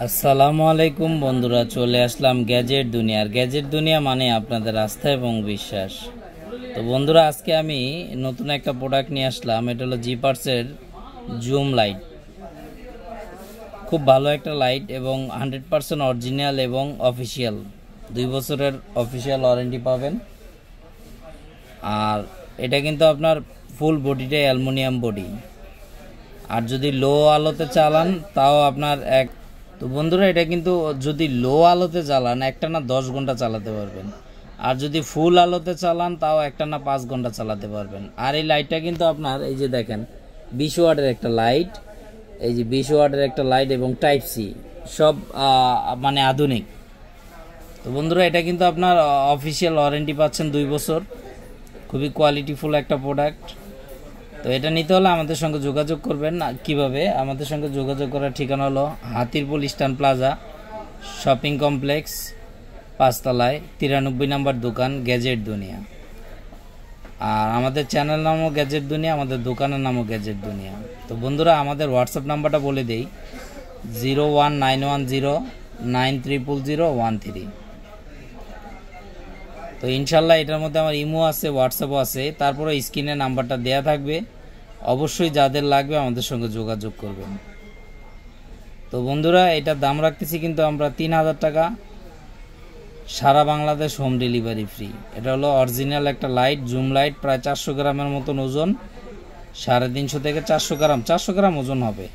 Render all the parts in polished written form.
আসসালামু আলাইকুম বন্ধুরা, চলে আসলাম গ্যাজেট দুনিয়ার। গ্যাজেট দুনিয়া মানে আপনাদের আস্থা এবং বিশ্বাস। তো বন্ধুরা, আজকে আমি নতুন একটা প্রোডাক্ট নিয়ে আসলাম। এটা হলো জিপার্সের জুম লাইট। খুব ভালো একটা লাইট এবং 100% অরিজিনাল এবং অফিসিয়াল। 2 বছরের অফিসিয়াল ওয়ারেন্টি পাবেন। আর এটা কিন্তু আপনার ফুল বডিটাই অ্যালুমিনিয়াম বডি। আর যদি লো আলোতে চালান তাও আপনার তো বন্ধুরা, এটা কিন্তু যদি লো আলোতে চালান একটানা 10 ঘন্টা চালাতে পারবেন। আর যদি ফুল আলোতে চালান তাও একটানা 5 ঘন্টা চালাতে পারবেন। আর এই লাইটটা কিন্তু আপনার এই যে দেখেন 20 ওয়াটের একটা লাইট, এই যে 20 ওয়াটের একটা লাইট এবং টাইপ সি সব মানে আধুনিক। তো বন্ধুরা, এটা কিন্তু আপনার অফিসিয়াল ওয়ারেন্টি পাচ্ছেন 2 বছর। খুবই কোয়ালিটিফুল একটা প্রোডাক্ট। তো এটা নিতে হলে আমাদের সঙ্গে যোগাযোগ করবেন। কিভাবে আমাদের সঙ্গে যোগাযোগ করার ঠিকানা হলো Hatirpool Eastern Plaza Shopping Complex, 5 তলায় 93 নম্বর দোকান, গ্যাজেট দুনিয়া। আর আমাদের চ্যানেল নামও গ্যাজেট দুনিয়া, আমাদের দোকানের নামও গ্যাজেট দুনিয়া। তো বন্ধুরা, আমাদের হোয়াটসঅ্যাপ নাম্বারটা বলে দেই 01910930013। তো ইনশাল্লাহ এটার মধ্যে আমার ইমো আছে, হোয়াটসঅ্যাপও আছে। তারপরে স্ক্রিনে নাম্বারটা দেয়া থাকবে। অবশ্যই যাদের লাগবে আমাদের সঙ্গে যোগাযোগ করবেন। তো বন্ধুরা, এটার দাম রাখতেছি কিন্তু আমরা 3000 টাকা, সারা বাংলাদেশ হোম ডেলিভারি ফ্রি। এটা হলো অরিজিনাল একটা লাইট, জুম লাইট, প্রায় 400 গ্রামের মতন ওজন, 350 থেকে 400 গ্রাম ওজন হবে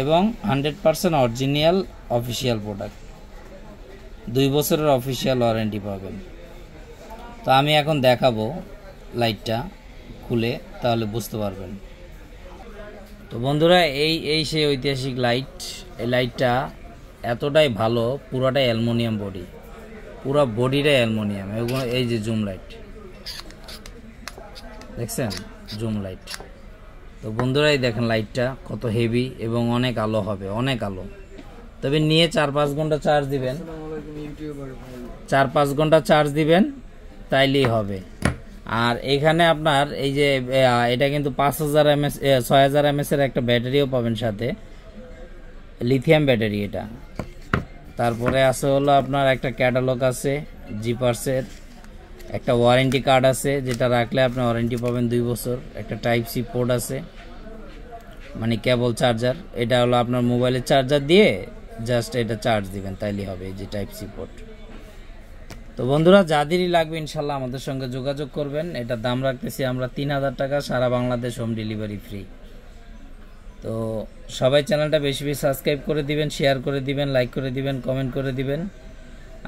এবং 100% অরিজিনাল অফিসিয়াল প্রোডাক্ট। 2 বছরের অফিসিয়াল ওয়ারেন্টি পাবেন। তো আমি এখন দেখাবো লাইটটা খুলে, তাহলে বুঝতে পারবেন। তো বন্ধুরা, এই সেই ঐতিহাসিক লাইট। এই লাইটটা এতটাই ভালো, পুরাটাই অ্যালুমিনিয়াম বডি, পুরো বডিটাই অ্যালুমিনিয়াম। এবং এই যে জুম লাইট দেখছেন, জুম লাইট। তো বন্ধুরাই দেখেন লাইটটা কত হেভি এবং অনেক আলো হবে, অনেক আলো। তবে নিয়ে 4-5 ঘন্টা চার্জ দিবেন, 4-5 ঘন্টা চার্জ দিবেন, তাইলেই হবে। আর এখানে আপনার এই যে এটা কিন্তু 5000 mAh 6000 mAh এর একটা ব্যাটারিও পাবেন সাথে, লিথিয়াম ব্যাটারি এটা। তারপরে আছে হলো আপনার একটা ক্যাটালগ আছে জিপার্সের, একটা ওয়ারেন্টি কার্ড আছে যেটা রাখলে আপনি ওয়ারেন্টি পাবেন 2 বছর। একটা টাইপ সি পোর্ট আছে, মানে কেবল চার্জার। এটা হলো আপনার মোবাইলের চার্জার দিয়ে জাস্ট এটা চার্জ দিবেন, তাইলেই হবে। এই যে টাইপ সি পোর্ট। তো বন্ধুরা, যাদেরই লাগবে ইনশাল্লাহ আমাদের সঙ্গে যোগাযোগ করবেন। এটার দাম রাখতেছি আমরা 3000 টাকা, সারা বাংলাদেশ হোম ডেলিভারি ফ্রি। তো সবাই চ্যানেলটা বেশি বেশি সাবস্ক্রাইব করে দিবেন, শেয়ার করে দিবেন, লাইক করে দিবেন, কমেন্ট করে দিবেন।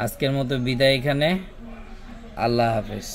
আজকের মতো বিদায় এখানে। আল্লাহ হাফেজ।